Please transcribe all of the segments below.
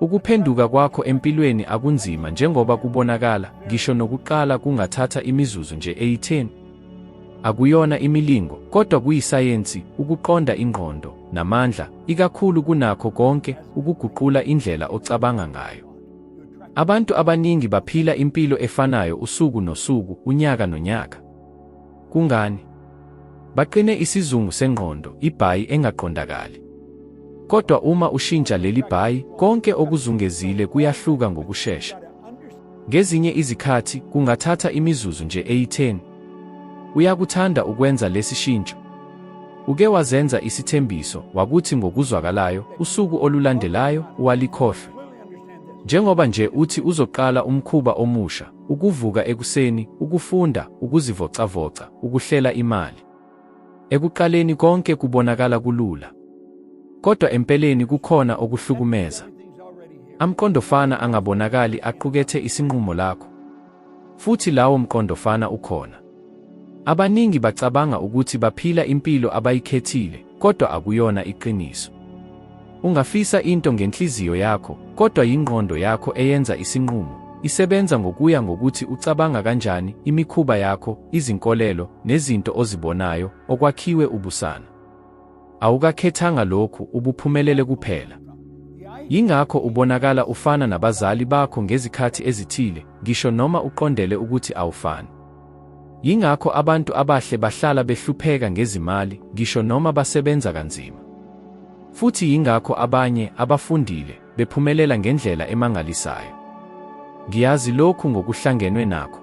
Ukuphenduka kwakho empilweni akunzima njengoba kubonakala, ngisho nokuqala kungathatha imizuzu nje eyi-10. Akuyona imilingo, kodwa kuyisayensi, ukuqonda ingqondo, namandla, ikakhulu kunakho konke, ukuguqula indlela ocabanga ngayo. Abantu abaningi baphila impilo efanayo usuku nosuku, unyaka nonyaka. Kungani? Baqine isizungu sengqondo, ibhayi engaqondakali. Kodwa uma ushintsha leli bhayi, konke okuzungezile kuyahluka ngokushesha. Ngezinye izikhathi, kungathatha imizuzu nje eyi-10. Uyakuthanda ukwenza lesi shintsho? Uke wazenza isithembiso, wakuthi ngokuzwakalayo, usuku olulandelayo, walikhohlwe. Njengoba nje uthi uzoqala umkhuba omusha, ukuvuka ekuseni, ukufunda, ukuzivocavoca, ukuhlela imali. Ekuqaleni konke kubonakala kulula. Kodwa empeleni kukhona okuhlukumeza. Amqondofana angabonakali aqukethe isinqumo lakho. Futhi lawo mqondofana ukhona. Abaningi bacabanga ukuthi baphila impilo abayikhethile, kodwa akuyona iqiniso. Ungafisa into ngenhliziyo yakho, kodwa ingqondo yakho eyenza isinqumo, isebenza ngokuya ngokuthi ucabanga kanjani, imikhuba yakho, izinkolelo, nezinto ozibonayo, okwakhiwe ubusana. Awukakhethanga lokhu, ubuphumelele kuphela. Yingakho ubonakala ufana nabazali bakho ngezikhathi ezithile, ngisho noma uqondele ukuthi awufani. Yingakho abantu abahle bahlala behlupheka ngezimali, ngisho noma basebenza kanzima. Futhi yingakho abanye abafundile bephumelela ngendlela emangalisayo. Ngiyazi lokhu ngokuhlangenwe nakho.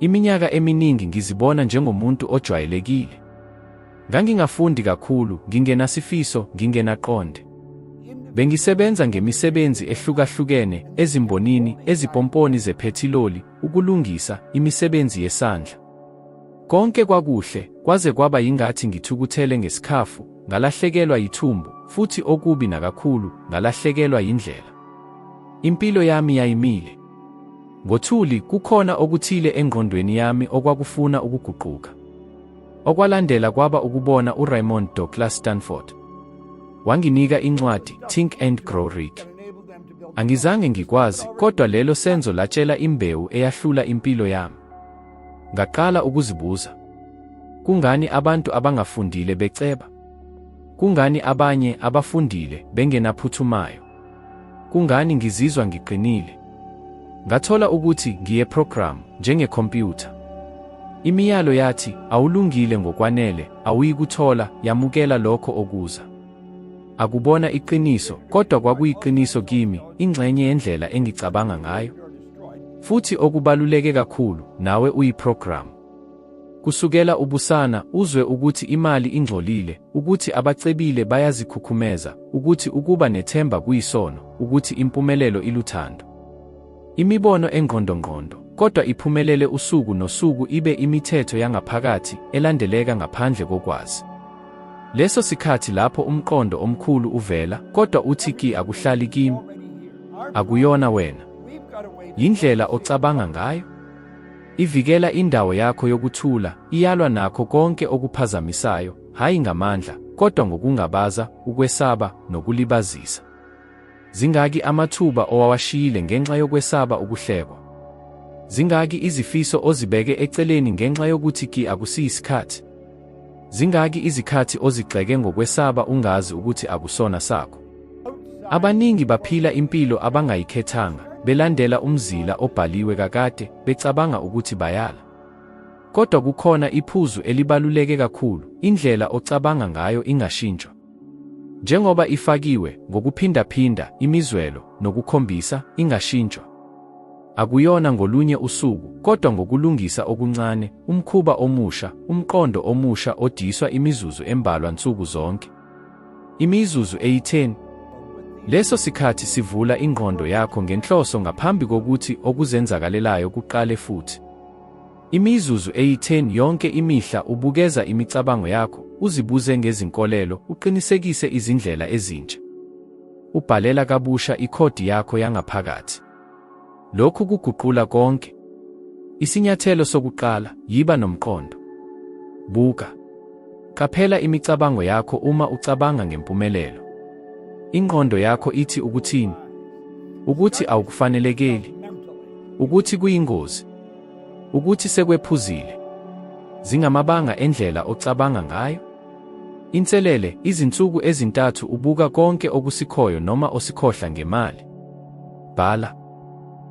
Iminyaka eminingi ngizibona njengomuntu ojwayelekile. Ngangingafundi kakhulu, ngingenasifiso, ngingenaqonde. Bengisebenza ngemisebenzi ehlukahlukene, ezimbonini, ezipomponi zephethiloli, ukulungisa, imisebenzi yesandla. Konke kwakuhle, kwaze kwaba yingathi ngithukuthele ngesikhafu, ngalahlekelwa yithumbu, futhi okubi nakakhulu, ngalahlekelwa yindlela. Impilo yami yayimile. Ngothuli kukhona okuthile engqondweni yami okwakufuna ukuguquka. Okwalandela kwaba ukubona uRaymond Douglas Stanford. Wanginika incwadi, Think and Grow Rich. Angizange ngikwazi, kodwa lelo senzo latshela imbewu eyahlula impilo yami. Ngaqala ukuzibuza. Kungani abantu abangafundile beceba? Kungani abanye abafundile bengenaphuthumayo? Kungani ngizizwa ngiqinile? Ngathola ukuthi ngiye-program, njengekhompyutha. Imiyalo yathi, awulungile ngokwanele, awuyikuthola, yamukela lokho okuza. Akubona iqiniso, kodwa kwakuyiqiniso kimi, ingxenye yendlela engicabanga ngayo. Futhi okubaluleke kakhulu, nawe uyi-program. Kusukela ubusana, uzwe ukuthi imali ingcolile, ukuthi abacebile bayazikhukhumeza, ukuthi ukuba nethemba kuyisono, ukuthi impumelelo iluthando. Imibono engqondongqondo, kodwa iphumelele usuku nosuku ibe imithetho yangaphakathi, elandeleka ngaphandle kokwazi. Leso sikhathi lapho umqondo omkhulu uvela, kodwa uthi akuhlali kimi. Akuyona wena. Yindlela ocabanga ngayo. Ivikela indawo yakho yokuthula, iyalwa nakho konke okuphazamisayo, hayi ngamandla, kodwa ngokungabaza, ukwesaba, nokulibazisa. Zingaki amathuba owawashiyile ngenxa yokwesaba ukuhlekwa? Zingaki izifiso ozibeke eceleni ngenxa yokuthi akusiyisikhathi? Zingaki izikhathi ozigxeke ngokwesaba ungazi ukuthi akusona sakho? Abaningi baphila impilo abangayikhethanga, belandela umzila obhaliwe kakade, becabanga ukuthi bayala. Kodwa kukhona iphuzu elibaluleke kakhulu, indlela ocabanga ngayo ingashintshwa. Njengoba ifakiwe, ngokuphindaphinda, imizwelo, nokukhombisa, ingashintshwa. Akuyona ngolunye usuku, kodwa ngokulungisa okuncane, umkhuba omusha, umqondo omusha odiswa imizuzu embalwa nsuku zonke. Imizuzu eyi-10. Leso sikhathi sivula ingqondo yakho ngenhloso ngaphambi kokuthi okuzenzakalelayo kuqale futhi. Imizuzu eyi-10 yonke imihla ubukeza imicabango yakho, uzibuze ngezinkolelo, uqinisekise izindlela ezintsha. Ubhalela kabusha ikhodi yakho yangaphakathi. Lokhu kuguqula konke. Isinyathelo sokuqala, yiba nomqondo. Buka. Qaphela imicabango yakho uma ucabanga ngempumelelo. Ingqondo yakho ithi ukuthini? ukuthi awukufanelekeli, ukuthi kuyingozi, ukuthi sekwephuzile. Zingamabanga endlela ocabanga ngayo? Inselele, izinsuku ezintathu ubuka konke okusikhoyo noma osikhohla ngemali. Bhala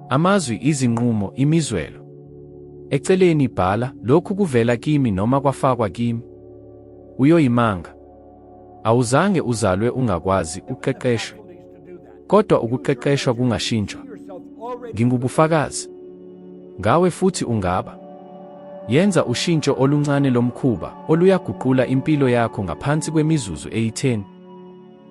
amazwi, izinqumo, imizwelo. Eceleni bhala, lokhu kuvela kimi noma kwafakwa kimi. Uyoyimanga. Awuzange uzalwe ungakwazi, uqeqeshwe. Kodwa ukuqeqeshwa kungashintshwa. Ngingubufakazi. Ngawe futhi ungaba. Yenza ushintsho oluncane lomkhuba oluyaguqula impilo yakho ngaphansi kwemizuzu eyi-10.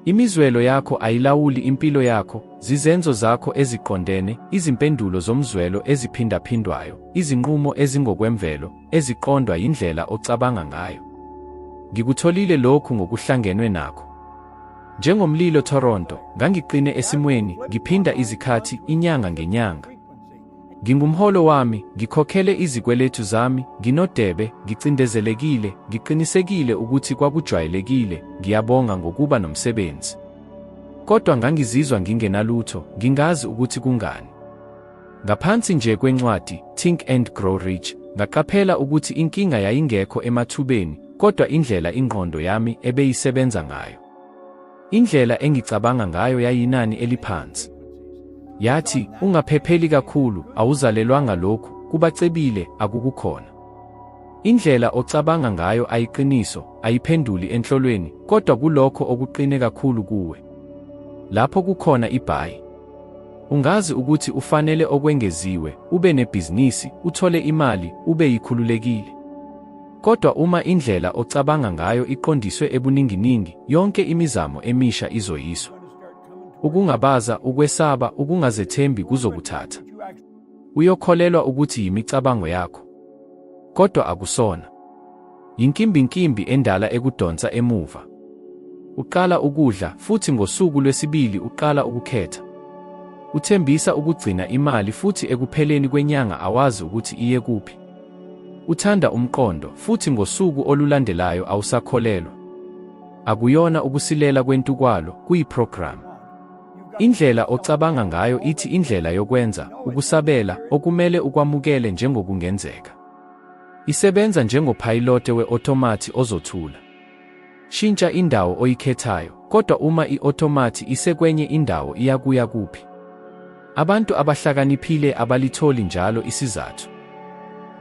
Imizwelo yakho ayilawuli impilo yakho, zizenzo zakho eziqondene, izimpendulo zomzwelo eziphindaphindwayo, izinqumo ezingokwemvelo, eziqondwa yindlela ocabanga ngayo. Ngikutholile lokhu ngokuhlangenwe nakho. Njengomlilo Toronto, ngangiqine esimweni, ngiphinda izikhathi, inyanga ngenyanga. Ngingumholo wami, ngikhokhele izikweletu zami, nginodebe, ngicindezelekile, ngiqinisekile ukuthi kwakujwayelekile, ngiyabonga ngokuba nomsebenzi. Kodwa ngangizizwa ngingenalutho, ngingazi ukuthi kungani. Ngaphansi nje kwencwadi, Think and Grow Rich, ngaqaphela ukuthi inkinga yayingekho emathubeni, kodwa indlela ingqondo yami ebeyisebenza ngayo. Indlela engicabanga ngayo yayinani eliphansi. Yathi, ungaphepheli kakhulu, awuzalelwanga lokhu, kubacebile, akukukhona. Indlela ocabanga ngayo ayiqiniso, ayiphenduli enhlolweni, kodwa kulokho okuqine kakhulu kuwe. Lapho kukhona ibhayi. Ungazi ukuthi ufanele okwengeziwe, ube nebhizinisi, uthole imali, ube yikhululekile. Kodwa uma indlela ocabanga ngayo iqondiswe ebuninginingi, yonke imizamo emisha izoyiswa. Ukungabaza, ukwesaba, ukungazethembi kuzokuthatha. Uyokholelwa ukuthi yimicabango yakho. Kodwa akusona. Yinkimbinkimbi endala ekudonsa emuva. Uqala ukudla, futhi ngosuku lwesibili uqala ukukhetha. Uthembisa ukugcina imali futhi ekupheleni kwenyanga awazi ukuthi iye kuphi. Uthanda umqondo, futhi ngosuku olulandelayo awusakholelwa. Akuyona ukusilela kwentukwalo, kuyiprogramu. Indlela ocabanga ngayo ithi indlela yokwenza, ukusabela, okumele ukwamukele njengokungenzeka. Isebenza njengophayilote we-otomathi ozothula. Shintsha indawo oyikhethayo, kodwa uma i-otomathi isekwenye indawo iyakuya kuphi? Abantu abahlakaniphile abalitholi njalo isizathu.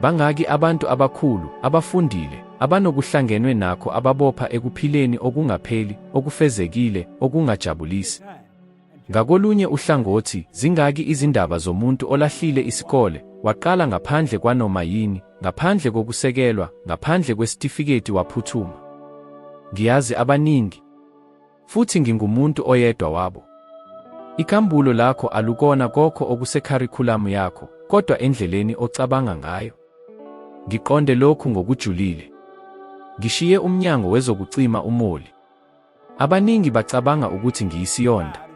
Bangaki abantu abakhulu, abafundile, abanokuhlangenwe nakho ababopha ekuphileni okungapheli, okufezekile, okungajabulisi? Ngakolunye uhlangothi, zingaki izindaba zomuntu olahlile isikole, waqala ngaphandle kwanoma yini, ngaphandle kokusekelwa, ngaphandle kwesitifiketi waphuthuma? Ngiyazi abaningi. Futhi ngingumuntu oyedwa wabo. Ikambulo lakho alukona kokho okusekharikhulamu yakho, kodwa endleleni ocabanga ngayo. Ngiqonde lokhu ngokujulile. Ngishiye umnyango wezokucima umoli. Abaningi bacabanga ukuthi ngiyisiyonda.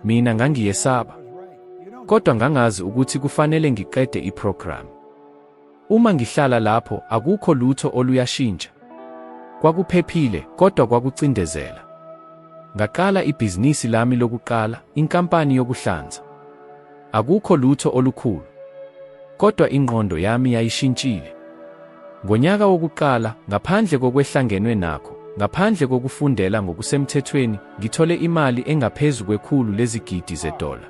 Mina ngangiyesaba. Kodwa ngangazi ukuthi kufanele ngiqede iprogramu. Uma ngihlala lapho, akukho lutho oluyashintsha. Kwakuphephile, kodwa kwakucindezela. Ngaqala ibhizinisi lami lokuqala, inkampani yokuhlanza. Akukho lutho olukhulu. Kodwa ingqondo yami yayishintshile. Ngonyaka wokuqala, ngaphandle kokwehlangenwe nakho, ngaphandle kokufundela ngokusemthethweni, ngithole imali engaphezu kwekhulu lezigidi zedola.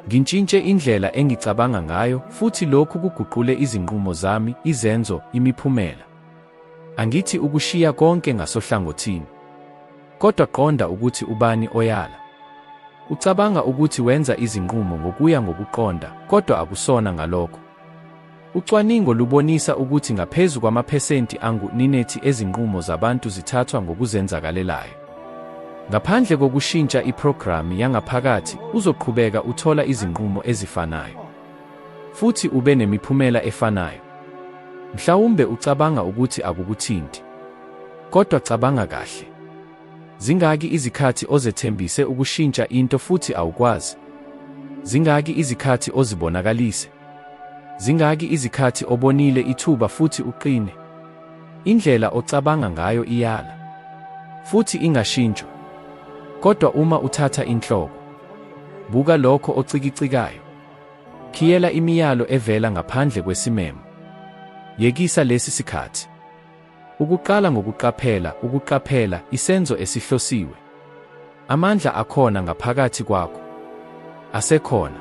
Ngintshintshe indlela engicabanga ngayo, futhi lokhu kuguqule izinqumo zami, izenzo, imiphumela. Angithi ukushiya konke ngasohlangothini. Kodwa qonda ukuthi ubani oyala. Ucabanga ukuthi wenza izinqumo ngokuya ngokuqonda, kodwa akusona ngalokho. Ucwaningo lubonisa ukuthi ngaphezu kwamaphesenti angu-90 ezinqumo zabantu zithathwa ngokuzenzakalelayo. Ngaphandle kokushintsha iprogramu yangaphakathi, uzoqhubeka uthola izinqumo ezifanayo. Futhi ube nemiphumela efanayo. Mhlawumbe ucabanga ukuthi akukuthinti. Kodwa cabanga kahle. Zingaki izikhathi ozethembise ukushintsha into futhi awukwazi? Zingaki izikhathi ozibonakalise? Zingaki izikhathi obonile ithuba futhi uqine? Indlela ocabanga ngayo iyala. Futhi ingashintshwa. Kodwa uma uthatha inhloko, Buka lokho ocikicikayo. Khiyela imiyalo evela ngaphandle kwesimemo. Yekisa lesi sikhathi. Ukuqala ukuqaphela isenzo esihlosiwe. Amandla akhona ngaphakathi kwakho. Asekhona.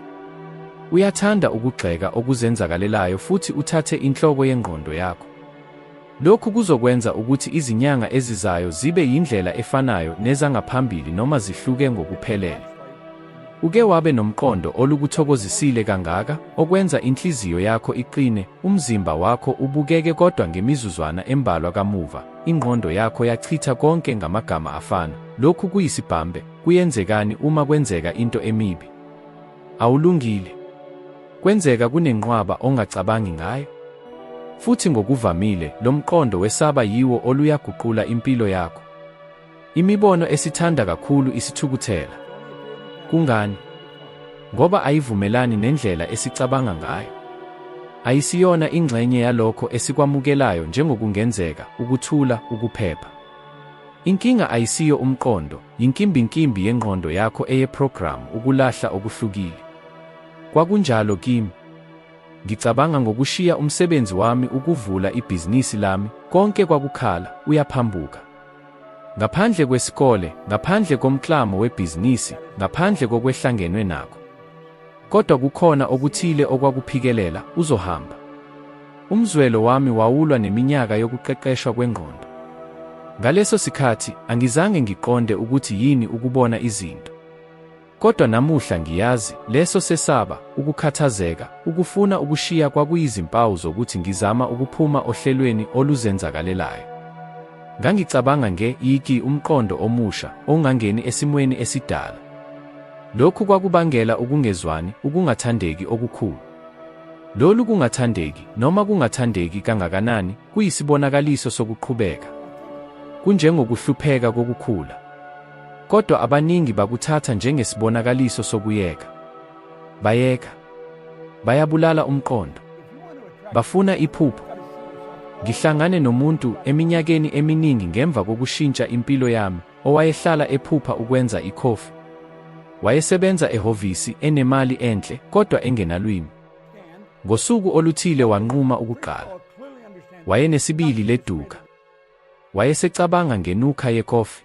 Uyathanda ukugxeka okuzenzakalelayo futhi uthathe inhloko yengqondo yakho. Lokhu kuzokwenza ukuthi izinyanga ezizayo zibe yindlela efanayo nezangaphambili noma zihluke ngokuphelele. Uke wabe nomqondo olukuthokozisile kangaka okwenza inhliziyo yakho iqine, umzimba wakho ubukeke kodwa ngemizuzwana embalwa kamuva, ingqondo yakho yachitha konke ngamagama afana. Lokhu kuyisibhambe. Kuyenzekani uma kwenzeka into emibi? Awulungile. Kwenzeka kunenqwaba ongacabangi ngayo. Futhi ngokuvamile, lo mqondo wesaba yiwo oluyaguqula impilo yakho. Imibono esithanda kakhulu isithukuthela. Kungani? Ngoba ayivumelani nendlela esicabanga ngayo. Ayisiyona ingxenye yalokho esikwamukelayo njengokungenzeka, ukuthula, ukuphepha. Inkinga ayisiyo umqondo, yinkimbinkimbi yengqondo yakho eyeprogram ukulahla okuhlukile. Kwakunjalo kimi. Ngicabanga ngokushiya umsebenzi wami ukuvula ibhizinisi lami, konke kwakukhala, uyaphambuka. Ngaphandle kwesikole, ngaphandle komklamo webhizinisi, ngaphandle kokwehlangenwe nakho. Kodwa kukhona okuthile okwakuphikelela, uzohamba. Umzwelo wami wawulwa neminyaka yokuqeqeshwa kwengqondo. Ngaleso sikhathi, angizange ngiqonde ukuthi yini ukubona izinto. Kodwa namuhla ngiyazi, leso sesaba, ukukhathazeka, ukufuna ukushiya kwakuyizimpawu zokuthi ngizama ukuphuma ohlelweni oluzenzakalelayo. Ngangicabanga umqondo omusha, ongangeni esimweni esidala. Lokhu kwakubangela ukungezwani, ukungathandeki okukhulu. Lolu kungathandeki, noma kungathandeki kangakanani, kuyisibonakaliso sokuqhubeka. Kunjengokuhlupheka kokukhula. Kodwa abaningi bakuthatha njengesibonakaliso sokuyeka. Bayeka. Bayabulala umqondo. Bafuna iphupho. Ngihlangane nomuntu eminyakeni eminingi ngemva kokushintsha impilo yami, owayehlala ephupha ukwenza ikhofi. Wayesebenza ehhovisi enemali enhle, kodwa engenalwimi. Ngosuku oluthile wanquma ukuqala. Wayenesibili leduka. Wayesecabanga ngenukha yekhofi.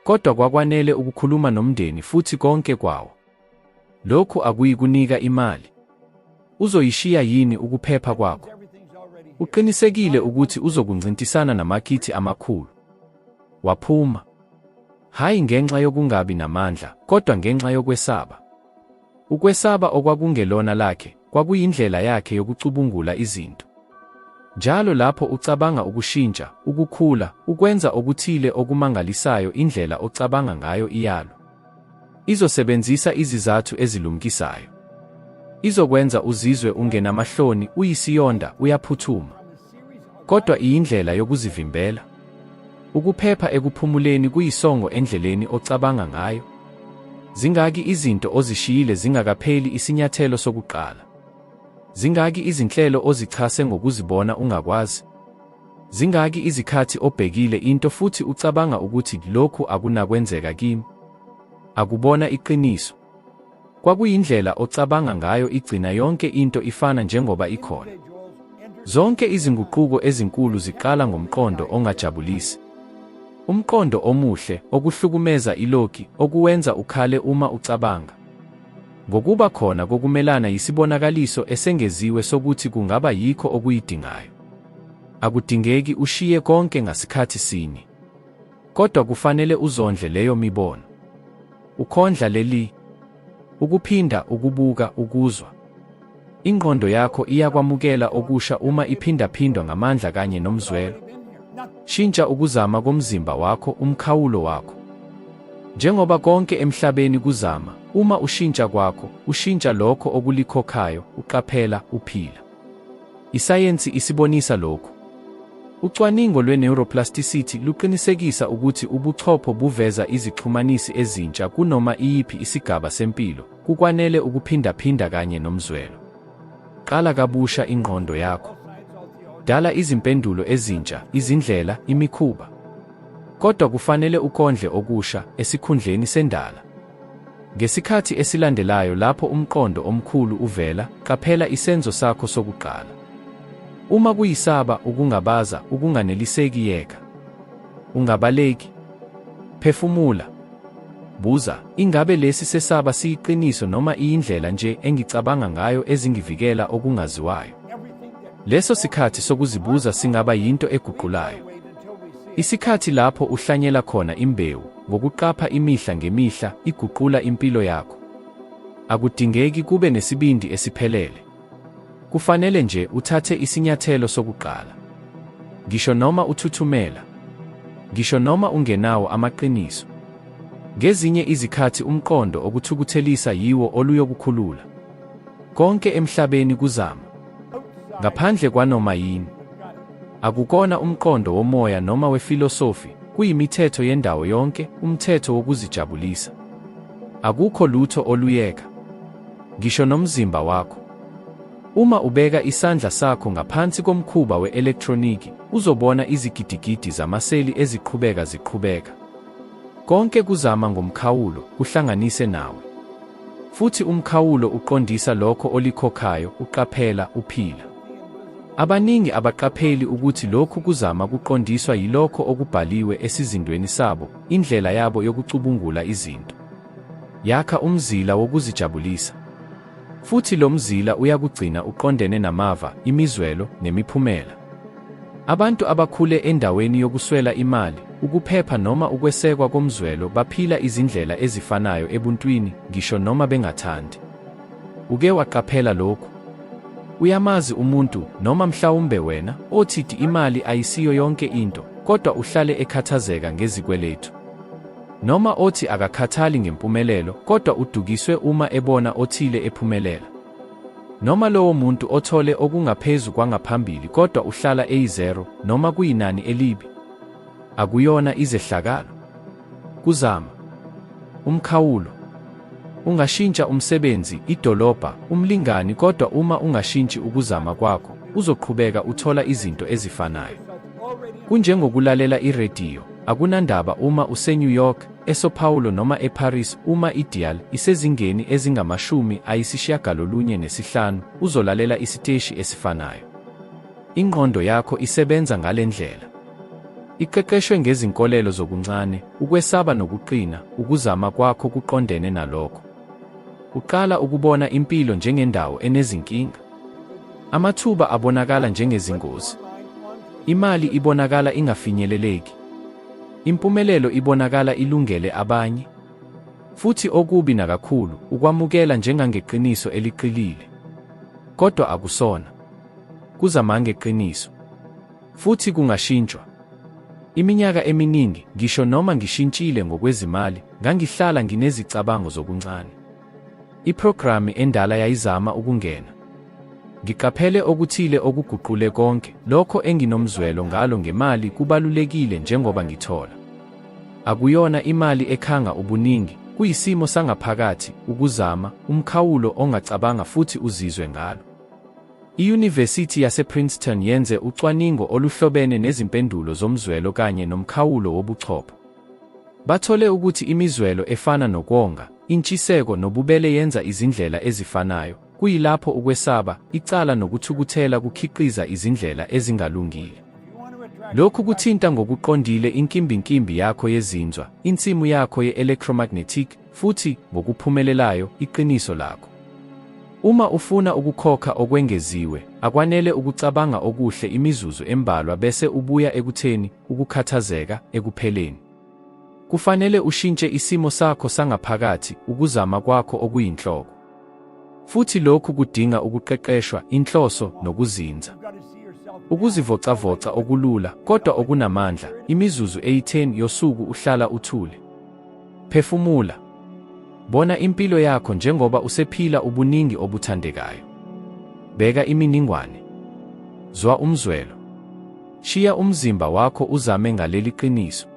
Kodwa kwakwanele ukukhuluma nomndeni futhi konke kwawo. Lokhu akuyikunika imali. Uzoyishiya yini ukuphepha kwakho? Uqinisekile ukuthi uzokuncintisana namakhithi amakhulu. Waphuma. Hayi ngenxa yokungabi namandla, kodwa ngenxa yokwesaba. Ukwesaba okwakungelona lakhe, kwakuyindlela yakhe yokucubungula izinto. Njalo lapho ucabanga ukushintsha, ukukhula, ukwenza okuthile okumangalisayo, indlela ocabanga ngayo iyalo. Izosebenzisa izizathu ezilumkisayo. Izokwenza uzizwe ungenamahloni, uyisiyonda, uyaphuthuma. Kodwa iyindlela yokuzivimbela. Ukuphepha ekuphumuleni kuyisongo endleleni ocabanga ngayo. Zingaki izinto ozishiyile zingakapheli isinyathelo sokuqala? Zingaki izinhlelo ozichase ngokuzibona ungakwazi? Zingaki izikhathi obhekile into futhi ucabanga ukuthi lokhu akunakwenzeka kimi? Akubona iqiniso. Kwakuyindlela ocabanga ngayo igcina yonke into ifana njengoba ikhona. Zonke izinguquko ezinkulu ziqala ngomqondo ongajabulisi. Umqondo omuhle, okuhlukumeza iloki, okuwenza ukhale uma ucabanga. Ngokuba khona kokumelana yisibonakaliso esengeziwe sokuthi kungaba yikho okuyidingayo. Akudingeki ushiye konke ngasikhathi sinye. Kodwa kufanele uzondle leyo mibono. Ukhondla leli. Ukuphinda, ukubuka, ukuzwa. Ingqondo yakho iyakwamukela okusha uma iphindaphindwa ngamandla kanye nomzwelo. Shintsha ukuzama komzimba wakho, umkhawulo wakho. Njengoba konke emhlabeni kuzama, uma ushintsha kwakho, ushintsha lokho okulikhokhayo, uqaphela, uphila. Isayensi isibonisa lokhu. Ucwaningo lwe-neuroplasticity luqinisekisa ukuthi ubuchopho buveza izixhumanisi ezintsha kunoma iyiphi isigaba sempilo, kukwanele ukuphindaphinda kanye nomzwelo. Qala kabusha ingqondo yakho. Dala izimpendulo ezintsha, izindlela, imikhuba. Kodwa kufanele ukondle okusha esikhundleni sendala. Ngesikhathi esilandelayo lapho umqondo omkhulu uvela, qaphela isenzo sakho sokuqala. Uma kuyisaba, ukungabaza, ukunganeliseki yeka. Ungabaleki. Phefumula. Buza, ingabe lesi sesaba siyiqiniso noma iyindlela nje engicabanga ngayo ezingivikela okungaziwayo? Leso sikhathi sokuzibuza singaba yinto eguqulayo. Isikhathi lapho uhlanyela khona imbewu, ngokuqapha imihla ngemihla, iguqula impilo yakho. Akudingeki kube nesibindi esiphelele. Kufanele nje uthathe isinyathelo sokuqala. Ngisho noma uthuthumela. Ngisho noma ungenawo amaqiniso. Ngezinye izikhathi umqondo okuthukuthelisa yiwo oluyokukhulula. Konke emhlabeni kuzama. Ngaphandle kwanoma yini. Akukona umqondo womoya noma wefilosofi, kuyimithetho yendawo yonke, umthetho wokuzijabulisa. Akukho lutho oluyeka. Ngisho nomzimba wakho. Uma ubeka isandla sakho ngaphansi komkhuba we-elektroniki, uzobona izigidigidi zamaseli ziqhubeka. Konke kuzama ngomkhawulo, kuhlanganise nawe. Futhi umkhawulo uqondisa lokho olikhokhayo, uqaphela, uphila. Abaningi abaqapheli ukuthi lokhu kuzama kuqondiswa yilokho okubhaliwe esizindweni sabo, indlela yabo yokucubungula izinto. Yakha umzila wokuzijabulisa. Futhi lo mzila uyakugcina uqondene namava, imizwelo, nemiphumela. Abantu abakhule endaweni yokuswela imali, ukuphepha noma ukwesekwa komzwelo baphila izindlela ezifanayo ebuntwini, ngisho noma bengathandi. Uke waqaphela lokhu? Uyamazi umuntu, noma mhlawumbe wena, othi imali ayisiyo yonke into, kodwa uhlale ekhathazeka ngezikweletu. Noma othi akakhathali ngempumelelo, kodwa udukiswe uma ebona othile ephumelela. Noma lowo muntu othole okungaphezu kwangaphambili kodwa uhlala eyizero, noma kuyinani elibi. Akuyona izehlakalo. Kuzama. Umkhawulo. Ungashintsha umsebenzi, idolobha, umlingani, kodwa uma ungashintshi ukuzama kwakho, uzoqhubeka uthola izinto ezifanayo. Kunjengokulalela irediyo, akunandaba uma useNew York, eSão Paulo noma eParis, uma idial isezingeni ezingama-95, uzolalela isiteshi esifanayo. Ingqondo yakho isebenza ngale ndlela. Iqeqeshwe ngezinkolelo zokuncane, ukwesaba nokuqina, ukuzama kwakho kuqondene nalokho. Uqala ukubona impilo njengendawo enezinkinga. Amathuba abonakala njengezingozi. Imali ibonakala ingafinyeleleki. Impumelelo ibonakala ilungele abanye. Futhi okubi nakakhulu, ukwamukela njengangeqiniso eliqilile. Kodwa akusona. Kuzama ngeqiniso. Futhi kungashintshwa. Iminyaka eminingi, ngisho noma ngishintshile ngokwezimali, ngangihlala nginezicabango zokuncane. Iprogrami endala yayizama ukungena. Ngiqaphele okuthile okuguqule konke, lokho enginomzwelo ngalo ngemali kubalulekile njengoba ngithola. Akuyona imali ekhanga ubuningi, kuyisimo sangaphakathi, ukuzama, umkhawulo ongacabanga futhi uzizwe ngalo. I-University yase-Princeton yenze ucwaningo oluhlobene nezimpendulo zomzwelo kanye nomkhawulo wobuchopho. Bathole ukuthi imizwelo efana nokonga, intshiseko nobubele yenza izindlela ezifanayo, kuyilapho ukwesaba, icala nokuthukuthela kukhiqiza izindlela ezingalungile. Lokhu kuthinta ngokuqondile inkimbinkimbi yakho yezinzwa, insimu yakho ye-electromagnetic, futhi, ngokuphumelelayo, iqiniso lakho. Uma ufuna ukukhokha okwengeziwe, akwanele ukucabanga okuhle imizuzu embalwa bese ubuya ekutheni, ukukhathazeka, ekupheleni. Kufanele ushintshe isimo sakho sangaphakathi, ukuzama kwakho okuyinhloko. Futhi lokhu kudinga ukuqeqeshwa, inhloso, nokuzinza. Ukuzivocavoca okulula, kodwa okunamandla, imizuzu 10 yosuku uhlala uthule. Phefumula. Bona impilo yakho njengoba usephila ubuningi obuthandekayo. Beka iminingwane. Zwa umzwelo. Shiya umzimba wakho uzame ngaleli qiniso.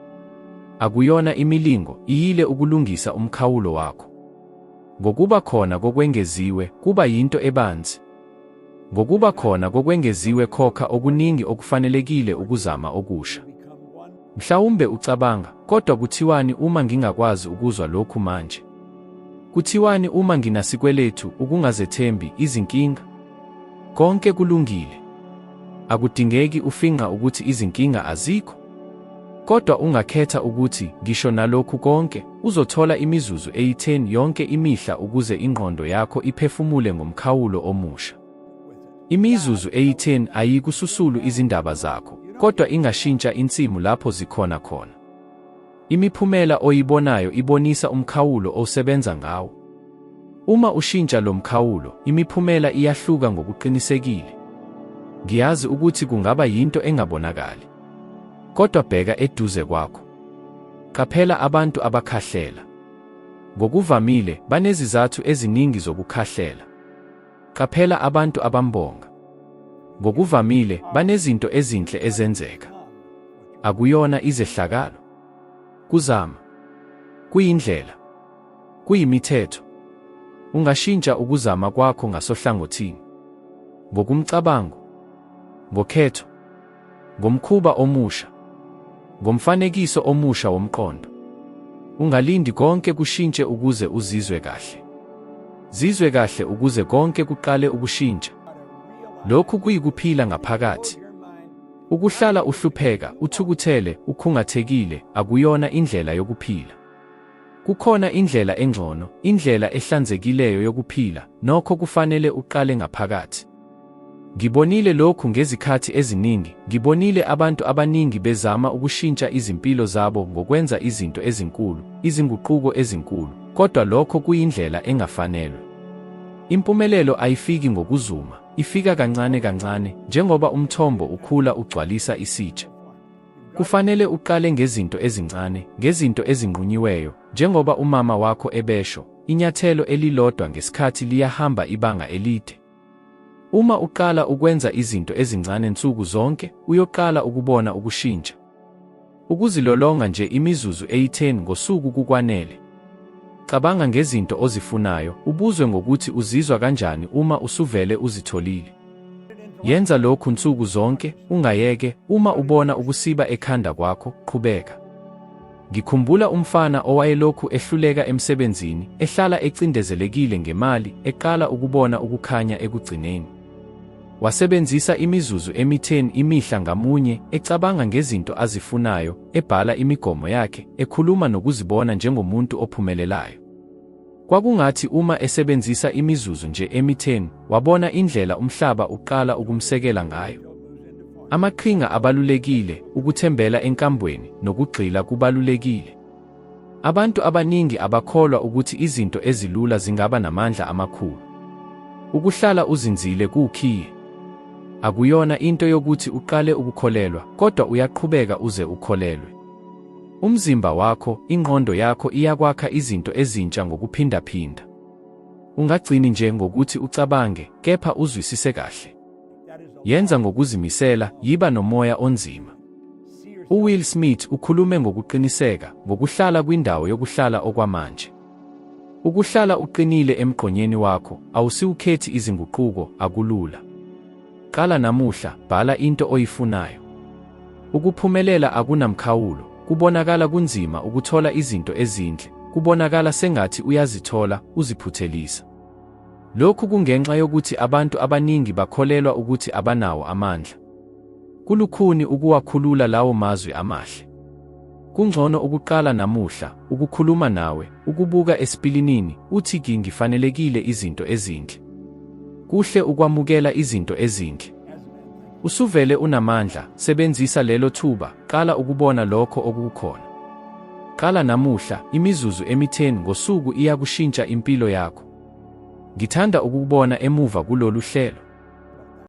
Akuyona imilingo, iyile ukulungisa umkhawulo wakho. Ngokuba khona kokwengeziwe, kuba yinto ebanzi. Ngokuba khona kokwengeziwe khokha okuningi okufanelekile ukuzama okusha. Mhlawumbe ucabanga, kodwa kuthiwani uma ngingakwazi ukuzwa lokhu manje? Kuthiwani uma nginasikweletu, ukungazethembi, izinkinga? Konke kulungile. Akudingeki ufinqa ukuthi izinkinga azikho. Kodwa ungakhetha ukuthi ngisho nalokhu konke uzothola imizuzu eyi-10 yonke imihla ukuze ingqondo yakho iphefumule ngomkhawulo omusha. Imizuzu eyi-10 ayikususulu izindaba zakho, kodwa ingashintsha insimu lapho zikhona khona. Imiphumela oyibonayo ibonisa umkhawulo osebenza ngawo. Uma ushintsha lo mkhawulo, imiphumela iyahluka ngokuqinisekile. Ngiyazi ukuthi kungaba yinto engabonakali. Kodwa bheka eduze kwakho. Qaphela abantu abakhahlela. Ngokuvamile, banezizathu eziningi zokukhahlela. Qaphela abantu abambonga. Ngokuvamile, banezinto ezinhle ezenzeka. Akuyona izehlakalo. Kuzama. Kuyindlela. Kuyimithetho. Ungashintsha ukuzama kwakho ngasohlangothini. Ngokumcabango. Ngokhetho. Ngomkhuba omusha. Ngomfanekiso omusha womqondo. Ungalindi konke kushintshe ukuze uzizwe kahle. Zizwe kahle ukuze konke kuqale ukushintsha. Lokhu kuyikuphila ngaphakathi. Ukuhlala uhlupheka, uthukuthele, ukhungathekile, akuyona indlela yokuphila. Kukhona indlela engcono, indlela ehlanzekileyo yokuphila, nokho kufanele uqale ngaphakathi. Ngibonile lokhu ngezikhathi eziningi, ngibonile abantu abaningi bezama ukushintsha izimpilo zabo ngokwenza izinto ezinkulu, izinguquko ezinkulu, kodwa lokho kuyindlela engafanelwe. Impumelelo ayifiki ngokuzuma, ifika kancane kancane, njengoba umthombo ukhula ugcwalisa isitsha. Kufanele uqale ngezinto ezincane, ngezinto ezinqunyiweyo, njengoba umama wakho ebesho, inyathelo elilodwa ngesikhathi liyahamba ibanga elide. Uma uqala ukwenza izinto ezincane nsuku zonke, uyoqala ukubona ukushintsha. Ukuzilolonga nje imizuzu eyi-10 ngosuku kukwanele. Cabanga ngezinto ozifunayo, ubuzwe ngokuthi uzizwa kanjani uma usuvele uzitholile. Yenza lokhu nsuku zonke, ungayeke. Uma ubona ukusiba ekhanda kwakho, qhubeka. Ngikhumbula umfana owayelokhu ehluleka emsebenzini, ehlala ecindezelekile ngemali, eqala ukubona ukukhanya ekugcineni. Wasebenzisa imizuzu emi-10 imihla ngamunye, ecabanga ngezinto azifunayo, ebhala imigomo yakhe, ekhuluma nokuzibona njengomuntu ophumelelayo. Kwakungathi uma esebenzisa imizuzu nje emi-10, wabona indlela umhlaba uqala ukumsekela ngayo. Amaqhinga abalulekile, ukuthembela enkambweni, nokugxila kubalulekile. Abantu abaningi abakholwa ukuthi izinto ezilula zingaba namandla amakhulu. Ukuhlala uzinzile kuwukhiye. Akuyona into yokuthi uqale ukukholelwa, kodwa uyaqhubeka uze ukholelwe. Umzimba wakho, ingqondo yakho iyakwakha izinto ezintsha ngokuphindaphinda. Ungagcini nje ngokuthi ucabange, kepha uzwisise kahle. Yenza ngokuzimisela, yiba nomoya onzima. UWill Smith ukhulume ngokuqiniseka, ngokuhlala kwindawo yokuhlala okwamanje. Ukuhlala uqinile emqonyeni wakho, awusiwukhethi izinguquko, akulula. Qala namuhla, bhala into oyifunayo. Ukuphumelela akunamkhawulo, kubonakala kunzima ukuthola izinto ezinhle, kubonakala sengathi uyazithola, uziphuthelisa. Lokhu kungenxa yokuthi abantu abaningi bakholelwa ukuthi abanawo amandla. Kulukhuni ukuwakhulula lawo mazwi amahle. Kungcono ukuqala namuhla, ukukhuluma nawe, ukubuka esipilinini, uthi ngifanelekile izinto ezinhle. Kuhle ukwamukela izinto ezinhle. Usuvele unamandla, sebenzisa lelo thuba, qala ukubona lokho okukhona. Qala namuhla, imizuzu emi-10 ngosuku iyakushintsha impilo yakho. Ngithanda ukubona emuva kulolu hlelo.